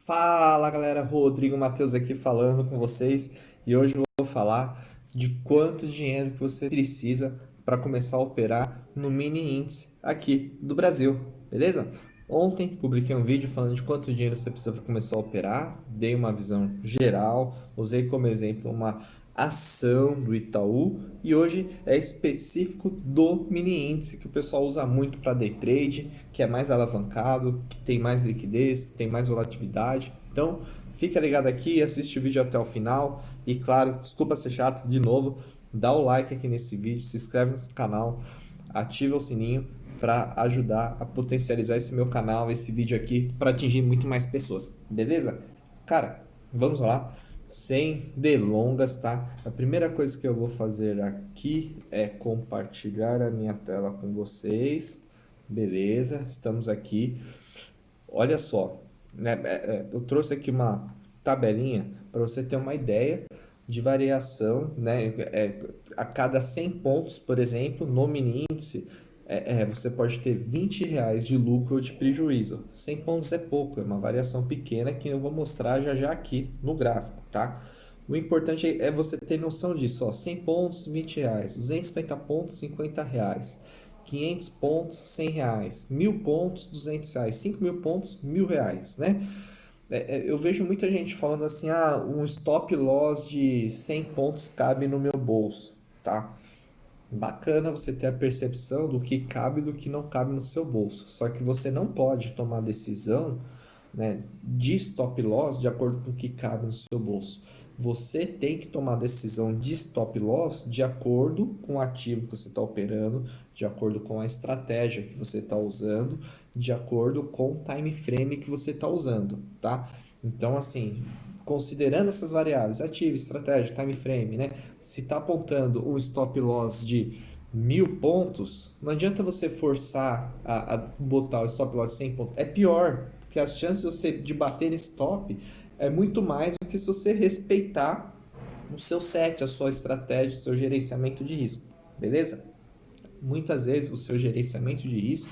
Fala galera, Rodrigo Matheus aqui falando com vocês e hoje eu vou falar de quanto dinheiro que você precisa para começar a operar no mini índice aqui do Brasil, beleza? Ontem publiquei um vídeo falando de quanto dinheiro você precisa para começar a operar, dei uma visão geral, usei como exemplo uma ação do Itaú e hoje é específico do mini índice que o pessoal usa muito para day trade, que é mais alavancado, que tem mais liquidez, que tem mais volatilidade. Então, fica ligado aqui, assiste o vídeo até o final e claro, desculpa ser chato de novo, dá o like aqui nesse vídeo, se inscreve no canal, ativa o sininho para ajudar a potencializar esse meu canal, esse vídeo aqui para atingir muito mais pessoas, beleza? Cara, vamos lá. Sem delongas, tá? A primeira coisa que eu vou fazer aqui é compartilhar a minha tela com vocês. Beleza, estamos aqui. Olha só, né? Eu trouxe aqui uma tabelinha para você ter uma ideia de variação, né? A cada 100 pontos, por exemplo, no mini índice, você pode ter R$ 20 de lucro ou de prejuízo. 100 pontos é pouco, é uma variação pequena que eu vou mostrar já já aqui no gráfico, tá? O importante é você ter noção disso, ó, 100 pontos, R$ 20, 250 pontos, R$ 50, 500 pontos, R$ 100, 1000 pontos, R$ 200, 5.000 pontos, R$ 1.000, né? Eu vejo muita gente falando assim, um stop loss de 100 pontos cabe no meu bolso, tá? Bacana você ter a percepção do que cabe e do que não cabe no seu bolso. Só que você não pode tomar decisão, né, de stop loss de acordo com o que cabe no seu bolso. Você tem que tomar decisão de stop loss de acordo com o ativo que você está operando, de acordo com a estratégia que você está usando, de acordo com o time frame que você está usando, tá? Então, assim, considerando essas variáveis, ativo, estratégia, time frame, né? Se está apontando um stop loss de 1.000 pontos, não adianta você forçar a botar o stop loss de 100 pontos. É pior, porque as chances de você de bater nesse stop é muito mais do que se você respeitar o seu set, a sua estratégia, o seu gerenciamento de risco, beleza? Muitas vezes o seu gerenciamento de risco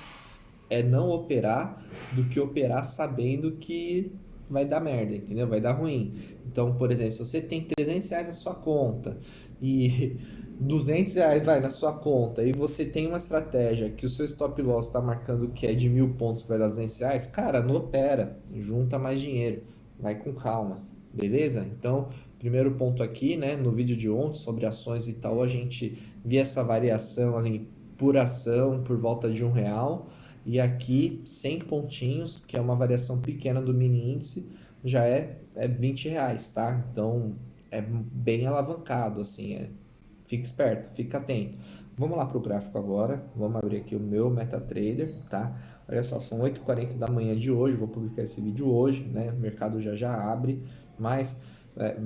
é não operar do que operar sabendo que vai dar merda, entendeu? Vai dar ruim. Então, por exemplo, se você tem R$ 300 na sua conta e R$ 200 vai na sua conta e você tem uma estratégia que o seu stop loss está marcando que é de 1.000 pontos que vai dar R$ 200, cara, não opera, junta mais dinheiro, vai com calma, beleza? Então, primeiro ponto aqui, né, no vídeo de ontem sobre ações e tal, a gente via essa variação assim, por ação por volta de R$ 1. E aqui 100 pontinhos, que é uma variação pequena do mini índice, já é R$ 20, tá? Então é bem alavancado, assim, fica esperto, fica atento. Vamos lá para o gráfico agora, vamos abrir aqui o meu MetaTrader, tá? Olha só, são 8h40 da manhã de hoje, vou publicar esse vídeo hoje, né? O mercado já abre, mas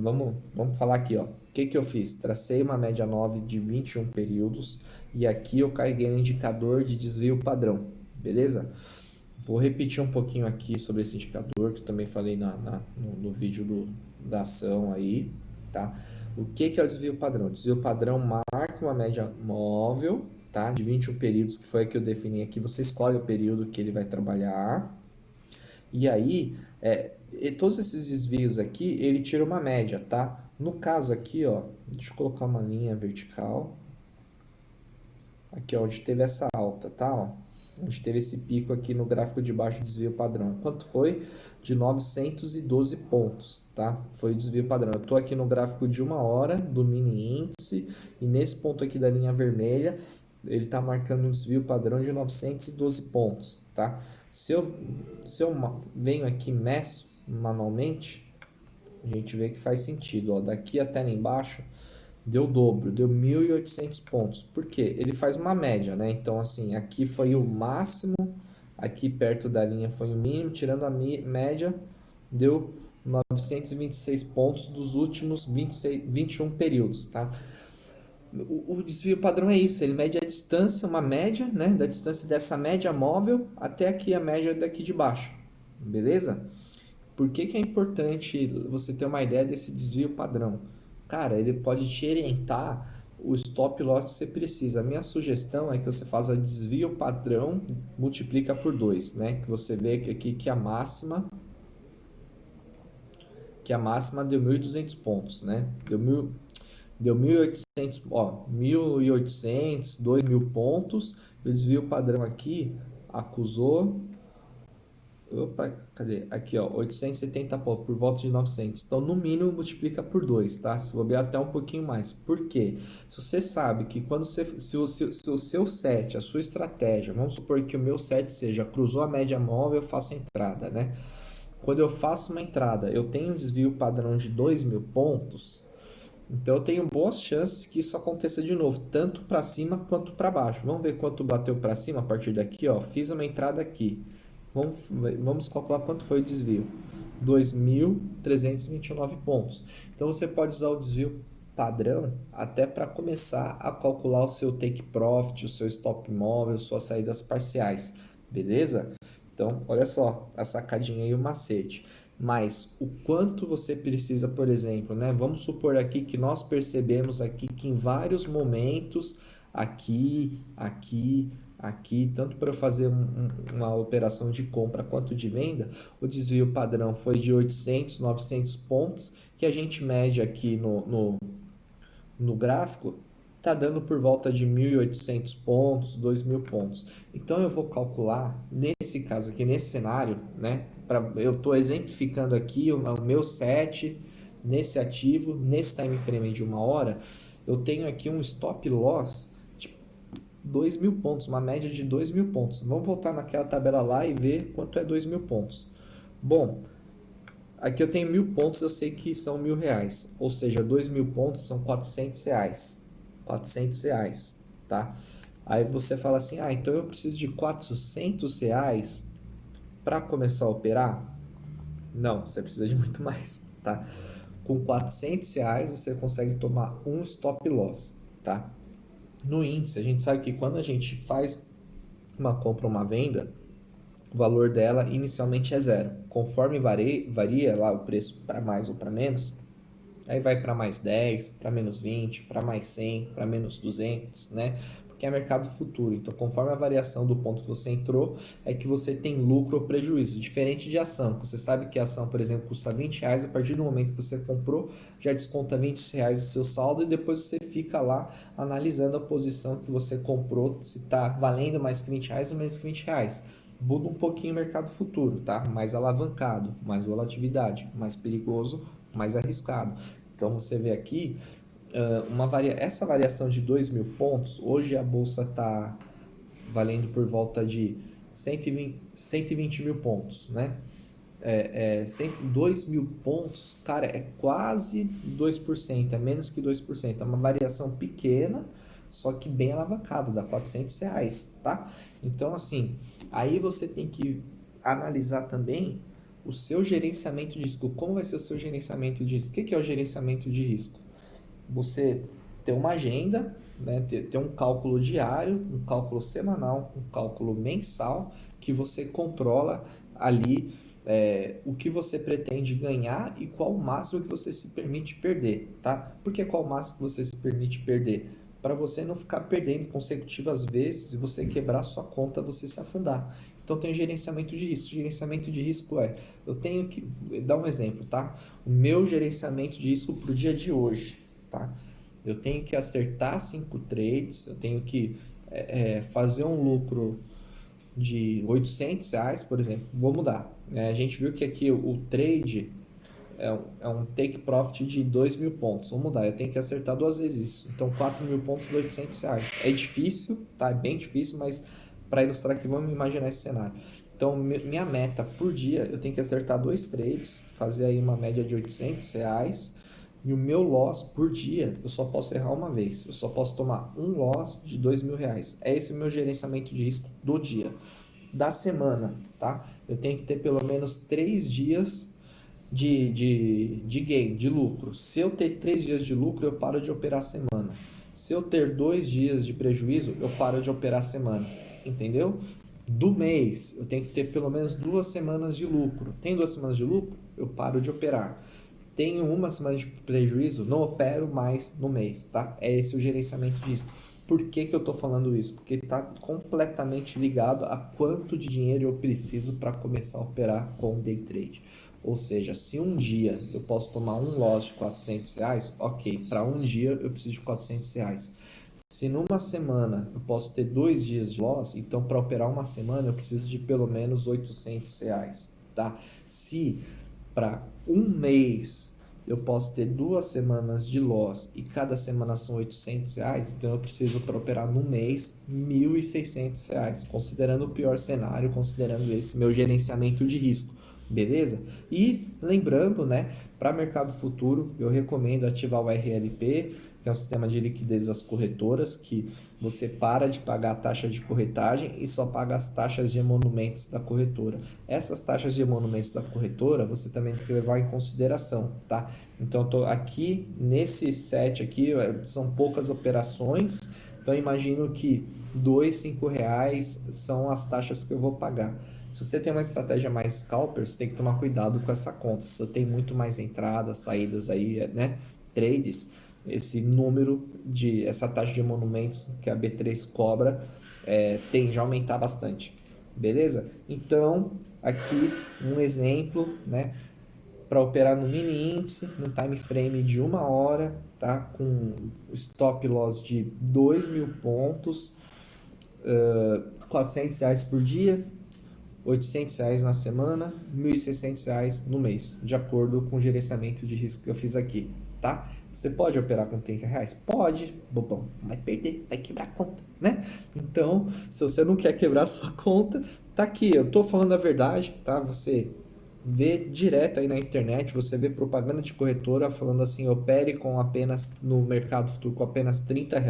vamos falar aqui, ó. O que eu fiz? Tracei uma média 9 de 21 períodos e aqui eu carreguei um indicador de desvio padrão, beleza? Vou repetir um pouquinho aqui sobre esse indicador que eu também falei no vídeo da ação aí, tá? O que é o desvio padrão? O desvio padrão marca uma média móvel, tá? De 21 períodos, que foi a que eu defini aqui. Você escolhe o período que ele vai trabalhar. E aí, e todos esses desvios aqui, ele tira uma média, tá? No caso aqui, ó, deixa eu colocar uma linha vertical. Aqui, ó, onde teve essa alta, tá? Ó, onde teve esse pico aqui no gráfico de baixo, desvio padrão. Quanto foi? De 912 pontos, tá? Foi o desvio padrão. Eu tô aqui no gráfico de 1 hora do mini índice e nesse ponto aqui da linha vermelha, ele tá marcando um desvio padrão de 912 pontos, tá? Se eu venho aqui e meço manualmente, a gente vê que faz sentido, ó, daqui até lá embaixo deu o dobro, deu 1.800 pontos. Por quê? Ele faz uma média, né? Então, assim, aqui foi o máximo, aqui perto da linha foi o mínimo, tirando a média, deu 926 pontos dos últimos 21 períodos, tá? O desvio padrão é isso, ele mede a distância, uma média, né? Da distância dessa média móvel até aqui a média daqui de baixo, beleza? Por que é importante você ter uma ideia desse desvio padrão? Cara, ele pode te orientar o stop loss que você precisa. A minha sugestão é que você faça desvio padrão, multiplica por 2, né? Que você vê aqui que a máxima Aqui a máxima deu 1.200 pontos, né? Deu 1.800, ó, 1.800, 2.000 pontos. O desvio padrão aqui acusou. Opa, cadê? Aqui, ó, 870 pontos, por volta de 900. Então, no mínimo, multiplica por 2, tá? Se bobear até um pouquinho mais. Por quê? Se você sabe que quando você, se o seu set, a sua estratégia, vamos supor que o meu set seja cruzou a média móvel, eu faço a entrada, né? Quando eu faço uma entrada, eu tenho um desvio padrão de 2.000 pontos, então eu tenho boas chances que isso aconteça de novo, tanto para cima quanto para baixo. Vamos ver quanto bateu para cima a partir daqui, ó. Fiz uma entrada aqui. Vamos calcular quanto foi o desvio. 2.329 pontos. Então você pode usar o desvio padrão até para começar a calcular o seu take profit, o seu stop móvel, suas saídas parciais. Beleza? Então, olha só a sacadinha e o macete. Mas o quanto você precisa, por exemplo, né? Vamos supor aqui que nós percebemos aqui que em vários momentos, aqui, tanto para eu fazer uma operação de compra quanto de venda, o desvio padrão foi de 800, 900 pontos, que a gente mede aqui no gráfico, está dando por volta de 1.800 pontos, 2.000 pontos. Então eu vou calcular, nesse caso aqui, nesse cenário, né? Eu estou exemplificando aqui o meu set, nesse ativo, nesse time frame de 1 hora, eu tenho aqui um stop loss de 2.000 pontos, uma média de 2.000 pontos. Vamos voltar naquela tabela lá e ver quanto é 2.000 pontos. Bom, aqui eu tenho 1.000 pontos, eu sei que são R$1.000, ou seja, 2.000 pontos são R$400. R$400, tá? Aí você fala assim, então eu preciso de R$400 para começar a operar? Não, você precisa de muito mais, tá? Com R$400 você consegue tomar um stop loss, tá? No índice, a gente sabe que quando a gente faz uma compra ou uma venda, o valor dela inicialmente é zero. Conforme varia lá o preço para mais ou para menos, aí vai para mais 10, para menos 20, para mais 100, para menos 200, né? Porque é mercado futuro. Então, conforme a variação do ponto que você entrou, é que você tem lucro ou prejuízo. Diferente de ação. Você sabe que a ação, por exemplo, custa R$20, a partir do momento que você comprou, já desconta R$20 do seu saldo e depois você fica lá analisando a posição que você comprou, se está valendo mais que R$20 ou menos que R$20. Muda um pouquinho o mercado futuro, tá? Mais alavancado, mais volatilidade, mais perigoso, mais arriscado. Então você vê aqui essa variação de 2.000 pontos. Hoje a bolsa está valendo por volta de 120 mil pontos, né? 2.000 pontos, cara, é quase 2%, é menos que 2%. É uma variação pequena, só que bem alavancada, dá R$400, tá? Então, assim, aí você tem que analisar também o seu gerenciamento de risco. Como vai ser o seu gerenciamento de risco? O que é o gerenciamento de risco? Você ter uma agenda, né? ter um cálculo diário, um cálculo semanal, um cálculo mensal, que você controla ali o que você pretende ganhar e qual o máximo que você se permite perder, tá? Por que qual o máximo que você se permite perder? Para você não ficar perdendo consecutivas vezes e você quebrar sua conta, você se afundar. Então tem gerenciamento de risco. Gerenciamento de risco eu tenho que dar um exemplo, tá? O meu gerenciamento de risco para o dia de hoje, tá? Eu tenho que acertar 5 trades, eu tenho que fazer um lucro de R$800, por exemplo. Vou mudar. A gente viu que aqui o trade é um take profit de 2.000 pontos. Vamos mudar, eu tenho que acertar 2 vezes isso. Então 4.000 pontos de R$800. É difícil, tá? É bem difícil, mas para ilustrar aqui, vamos imaginar esse cenário. Então, minha meta por dia, eu tenho que acertar 2 trades, fazer aí uma média de R$800. E o meu loss por dia, eu só posso errar uma vez. Eu só posso tomar um loss de R$2.000. É esse o meu gerenciamento de risco do dia. Da semana, tá? Eu tenho que ter pelo menos 3 dias de gain, de lucro. Se eu ter 3 dias de lucro, eu paro de operar a semana. Se eu ter 2 dias de prejuízo, eu paro de operar a semana. Entendeu? Do mês, eu tenho que ter pelo menos 2 semanas de lucro. Tem 2 semanas de lucro? Eu paro de operar. Tenho 1 semana de prejuízo? Não opero mais no mês, tá? É esse o gerenciamento de risco. Por que que eu tô falando isso? Porque está completamente ligado a quanto de dinheiro eu preciso para começar a operar com day trade. Ou seja, se um dia eu posso tomar um loss de R$ 400, ok, para um dia eu preciso de R$ 400. Se numa semana eu posso ter 2 dias de loss, então para operar uma semana eu preciso de pelo menos R$ 800, tá? Se para um mês eu posso ter 2 semanas de loss e cada semana são R$ 800, então eu preciso para operar no mês R$ 1.600, considerando o pior cenário, considerando esse meu gerenciamento de risco, beleza? E lembrando, né, para mercado futuro eu recomendo ativar o RLP, que é um sistema de liquidez das corretoras, que você para de pagar a taxa de corretagem e só paga as taxas de emolumentos da corretora. Essas taxas de emolumentos da corretora você também tem que levar em consideração, tá? Então, tô aqui nesse set aqui, são poucas operações, então imagino que R$ 2, R$ 5 são as taxas que eu vou pagar. Se você tem uma estratégia mais scalper, você tem que tomar cuidado com essa conta. Se você tem muito mais entradas, saídas aí, né, trades, esse número de essa taxa de emolumentos que a B3 cobra tende a aumentar bastante, beleza? Então aqui um exemplo, né, para operar no mini índice, no time frame de 1 hora, tá? Com stop loss de 2.000 pontos, R$ 400 por dia, R$ 800 na semana, R$ 1.600 no mês, de acordo com o gerenciamento de risco que eu fiz aqui, tá? Você pode operar com R$ 30? Pode, bobão, vai perder, vai quebrar a conta, né? Então, se você não quer quebrar a sua conta, tá aqui, eu tô falando a verdade, tá? Você vê direto aí na internet, você vê propaganda de corretora falando assim, opere com apenas no mercado futuro com apenas R$ 30,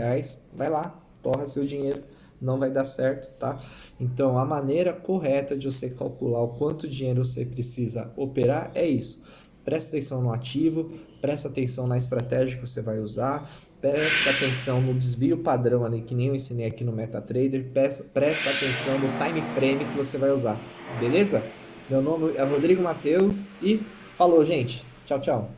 vai lá, torra seu dinheiro, não vai dar certo, tá? Então, a maneira correta de você calcular o quanto dinheiro você precisa operar é isso. Presta atenção no ativo, presta atenção na estratégia que você vai usar, presta atenção no desvio padrão ali, que nem eu ensinei aqui no MetaTrader, presta atenção no time frame que você vai usar, beleza? Meu nome é Rodrigo Matheus e falou, gente. Tchau, tchau.